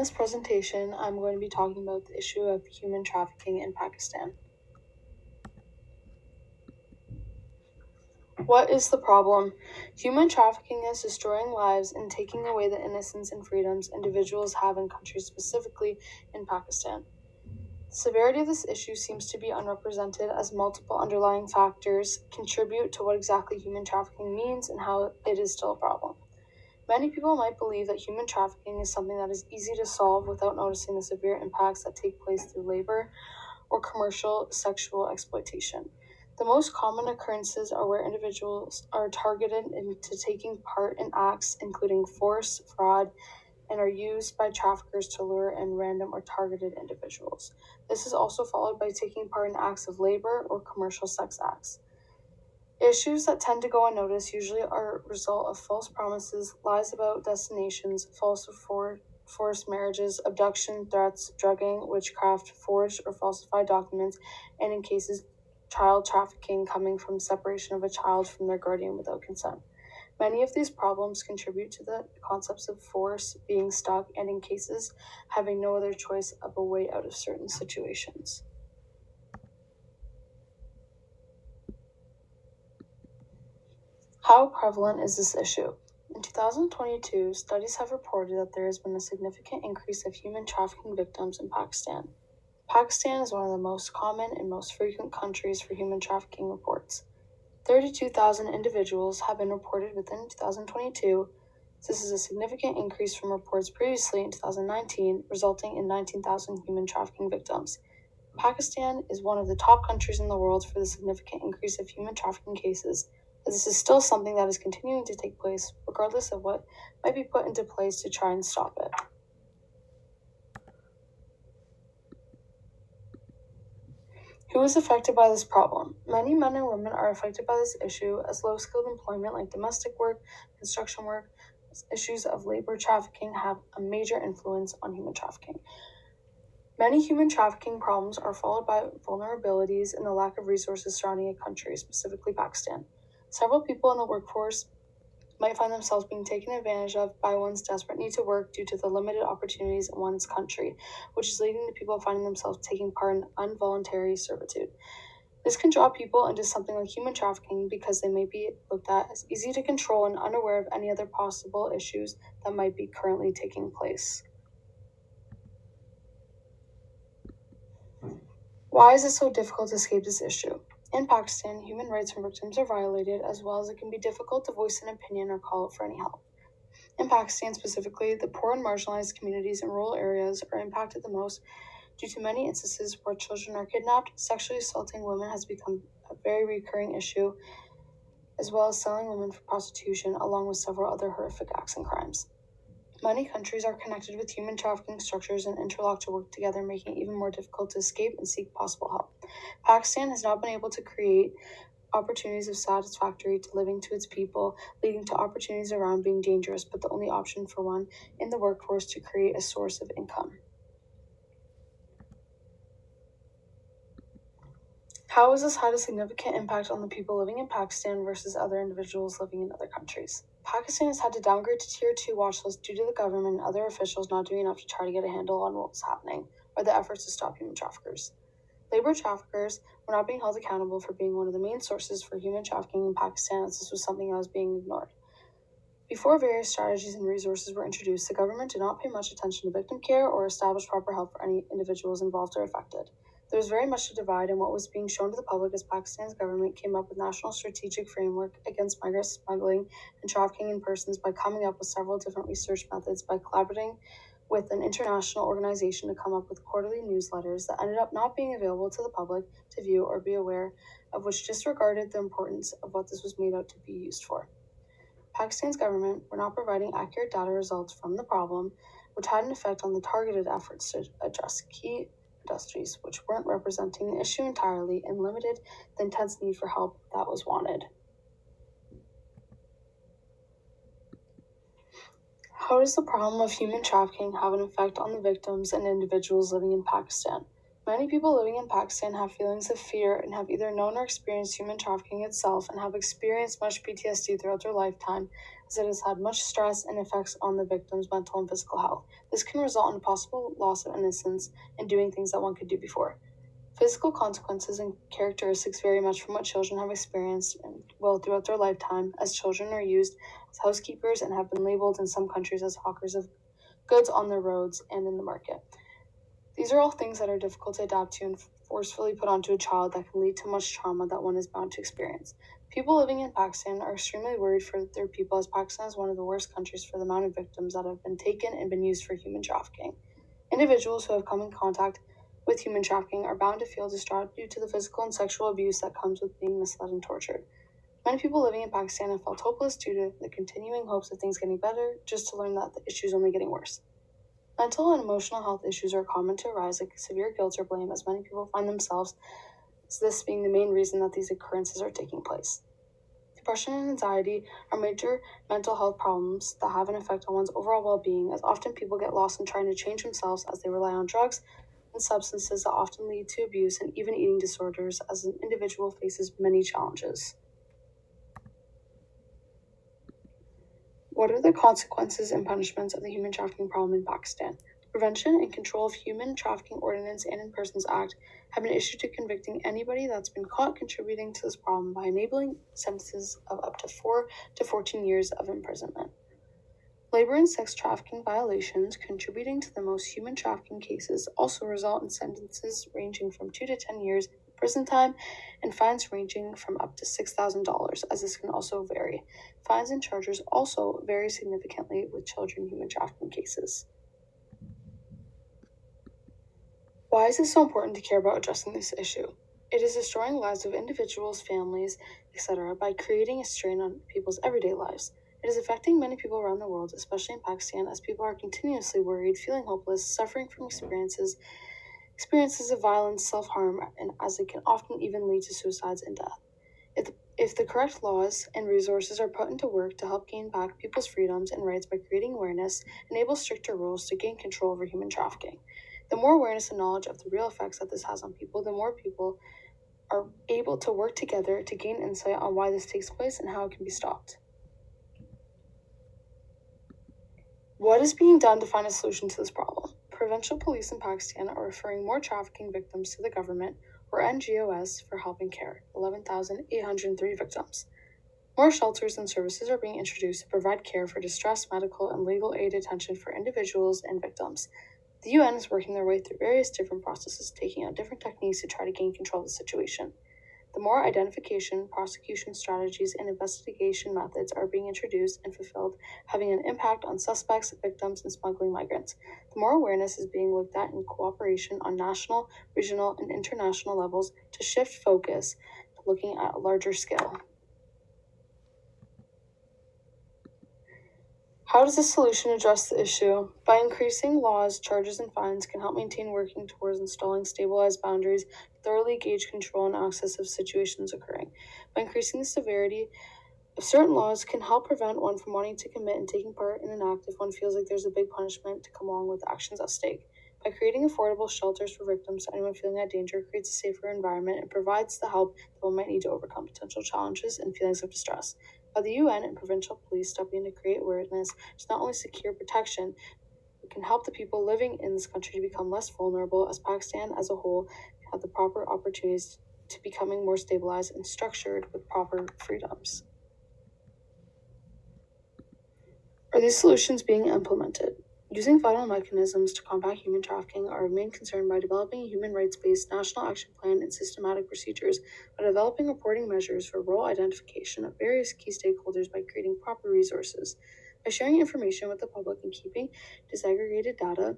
this presentation, I'm going to be talking about the issue of human trafficking in Pakistan. What is the problem? Human trafficking is destroying lives and taking away the innocence and freedoms individuals have in countries, specifically in Pakistan. The severity of this issue seems to be unrepresented, as multiple underlying factors contribute to what exactly human trafficking means and how it is still a problem. Many people might believe that human trafficking is something that is easy to solve without noticing the severe impacts that take place through labor or commercial sexual exploitation. The most common occurrences are where individuals are targeted into taking part in acts including force, fraud, and are used by traffickers to lure in random or targeted individuals. This is also followed by taking part in acts of labor or commercial sex acts. Issues that tend to go unnoticed usually are a result of false promises, lies about destinations, false or forced marriages, abduction, threats, drugging, witchcraft, forged or falsified documents, and in cases, child trafficking coming from separation of a child from their guardian without consent. Many of these problems contribute to the concepts of force, being stuck, and in cases, having no other choice of a way out of certain situations. How prevalent is this issue? In 2022, studies have reported that there has been a significant increase of human trafficking victims in Pakistan. Pakistan is one of the most common and most frequent countries for human trafficking reports. 32,000 individuals have been reported within 2022. This is a significant increase from reports previously in 2019, resulting in 19,000 human trafficking victims. Pakistan is one of the top countries in the world for the significant increase of human trafficking cases, as this is still something that is continuing to take place, regardless of what might be put into place to try and stop it. Who is affected by this problem? Many men and women are affected by this issue, as low-skilled employment like domestic work, construction work, issues of labor trafficking have a major influence on human trafficking. Many human trafficking problems are followed by vulnerabilities and the lack of resources surrounding a country, specifically Pakistan. Several people in the workforce might find themselves being taken advantage of by one's desperate need to work due to the limited opportunities in one's country, which is leading to people finding themselves taking part in involuntary servitude. This can draw people into something like human trafficking because they may be looked at as easy to control and unaware of any other possible issues that might be currently taking place. Why is it so difficult to escape this issue? In Pakistan, human rights from victims are violated, as well as it can be difficult to voice an opinion or call out for any help. In Pakistan specifically, the poor and marginalized communities in rural areas are impacted the most due to many instances where children are kidnapped. Sexually assaulting women has become a very recurring issue, as well as selling women for prostitution, along with several other horrific acts and crimes. Many countries are connected with human trafficking structures and interlock to work together, making it even more difficult to escape and seek possible help. Pakistan has not been able to create opportunities of satisfactory to living to its people, leading to opportunities around being dangerous, but the only option for one in the workforce to create a source of income. How has this had a significant impact on the people living in Pakistan versus other individuals living in other countries? Pakistan has had to downgrade to Tier 2 watch list due to the government and other officials not doing enough to try to get a handle on what was happening, or the efforts to stop human traffickers. Labor traffickers were not being held accountable for being one of the main sources for human trafficking in Pakistan, as this was something that was being ignored. Before various strategies and resources were introduced, the government did not pay much attention to victim care or establish proper help for any individuals involved or affected. There was very much a divide in what was being shown to the public as Pakistan's government came up with national strategic framework against migrant smuggling and trafficking in persons by coming up with several different research methods, by collaborating with an international organization to come up with quarterly newsletters that ended up not being available to the public to view or be aware of, which disregarded the importance of what this was made out to be used for. Pakistan's government were not providing accurate data results from the problem, which had an effect on the targeted efforts to address key industries, which weren't representing the issue entirely and limited the intense need for help that was wanted. How does the problem of human trafficking have an effect on the victims and individuals living in Pakistan? Many people living in Pakistan have feelings of fear and have either known or experienced human trafficking itself and have experienced much PTSD throughout their lifetime, as it has had much stress and effects on the victim's mental and physical health. This can result in a possible loss of innocence and doing things that one could do before. Physical consequences and characteristics vary much from what children have experienced and will throughout their lifetime, as children are used as housekeepers and have been labeled in some countries as hawkers of goods on the roads and in the market. These are all things that are difficult to adapt to and forcefully put onto a child that can lead to much trauma that one is bound to experience. People living in Pakistan are extremely worried for their people, as Pakistan is one of the worst countries for the amount of victims that have been taken and been used for human trafficking. Individuals who have come in contact with human trafficking are bound to feel distraught due to the physical and sexual abuse that comes with being misled and tortured. Many people living in Pakistan have felt hopeless due to the continuing hopes of things getting better, just to learn that the issue is only getting worse. Mental and emotional health issues are common to arise, like severe guilt or blame, as many people find themselves as this being the main reason that these occurrences are taking place. Depression and anxiety are major mental health problems that have an effect on one's overall well-being, as often people get lost in trying to change themselves as they rely on drugs and substances that often lead to abuse and even eating disorders, as an individual faces many challenges. What are the consequences and punishments of the human trafficking problem in Pakistan? The Prevention and Control of Human Trafficking Ordinance and In Persons Act have been issued to convicting anybody that's been caught contributing to this problem by enabling sentences of up to 4 to 14 years of imprisonment. Labor and sex trafficking violations contributing to the most human trafficking cases also result in sentences ranging from 2 to 10 years prison time and fines ranging from up to $6,000, as this can also vary. Fines and charges also vary significantly with children human trafficking cases. Why is it so important to care about addressing this issue? It is destroying lives of individuals, families, etc., by creating a strain on people's everyday lives. It is affecting many people around the world, especially in Pakistan, as people are continuously worried, feeling hopeless, suffering from experiences of violence, self-harm, and as it can often even lead to suicides and death. If the correct laws and resources are put into work to help gain back people's freedoms and rights by creating awareness, enable stricter rules to gain control over human trafficking. The more awareness and knowledge of the real effects that this has on people, the more people are able to work together to gain insight on why this takes place and how it can be stopped. What is being done to find a solution to this problem? Provincial police in Pakistan are referring more trafficking victims to the government, or NGOs, for help and care, 11,803 victims. More shelters and services are being introduced to provide care for distressed medical and legal aid attention for individuals and victims. The UN is working their way through various different processes, taking out different techniques to try to gain control of the situation. The more identification, prosecution strategies, and investigation methods are being introduced and fulfilled, having an impact on suspects, victims, and smuggling migrants. The more awareness is being looked at in cooperation on national, regional, and international levels to shift focus to looking at a larger scale. How does this solution address the issue? By increasing laws, charges, and fines can help maintain working towards installing stabilized boundaries, thoroughly gauge control and access of situations occurring. By increasing the severity of certain laws can help prevent one from wanting to commit and taking part in an act if one feels like there's a big punishment to come along with actions at stake. By creating affordable shelters for victims, anyone feeling at danger creates a safer environment and provides the help that one might need to overcome potential challenges and feelings of distress. By the UN and provincial police stepping in to create awareness to not only secure protection, but can help the people living in this country to become less vulnerable, as Pakistan as a whole have the proper opportunities to becoming more stabilized and structured with proper freedoms. Are these solutions being implemented? Using vital mechanisms to combat human trafficking are our main concern by developing a human rights-based national action plan and systematic procedures, by developing reporting measures for role identification of various key stakeholders, by creating proper resources, by sharing information with the public and keeping disaggregated data.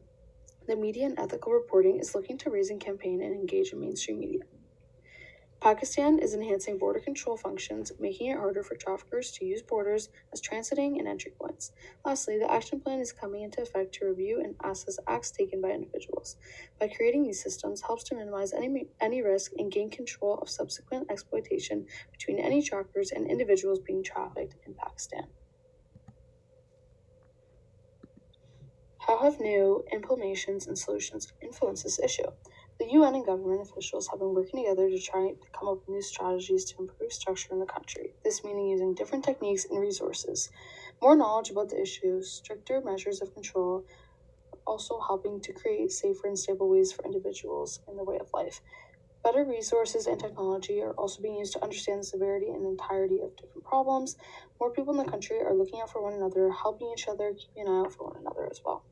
The media and ethical reporting is looking to raise and campaign and engage in mainstream media. Pakistan is enhancing border control functions, making it harder for traffickers to use borders as transiting and entry points. Lastly, the action plan is coming into effect to review and assess acts taken by individuals. By creating these systems helps to minimize any risk and gain control of subsequent exploitation between any traffickers and individuals being trafficked in Pakistan. How have new implementations and solutions influenced this issue? The UN and government officials have been working together to try to come up with new strategies to improve structure in the country, this meaning using different techniques and resources. More knowledge about the issue, stricter measures of control, also helping to create safer and stable ways for individuals in their way of life. Better resources and technology are also being used to understand the severity and entirety of different problems. More people in the country are looking out for one another, helping each other, keeping an eye out for one another as well.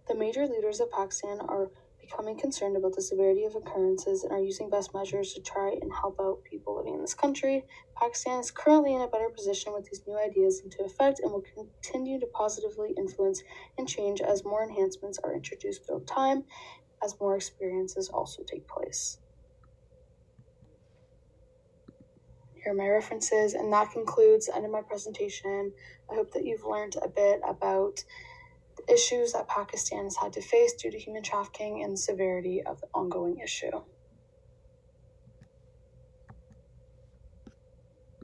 The major leaders of Pakistan are becoming concerned about the severity of occurrences and are using best measures to try and help out people living in this country. Pakistan is currently in a better position with these new ideas into effect and will continue to positively influence and change as more enhancements are introduced throughout time, as more experiences also take place. Here are my references, and that concludes the end of my presentation. I hope that you've learned a bit about the issues that Pakistan has had to face due to human trafficking and the severity of the ongoing issue.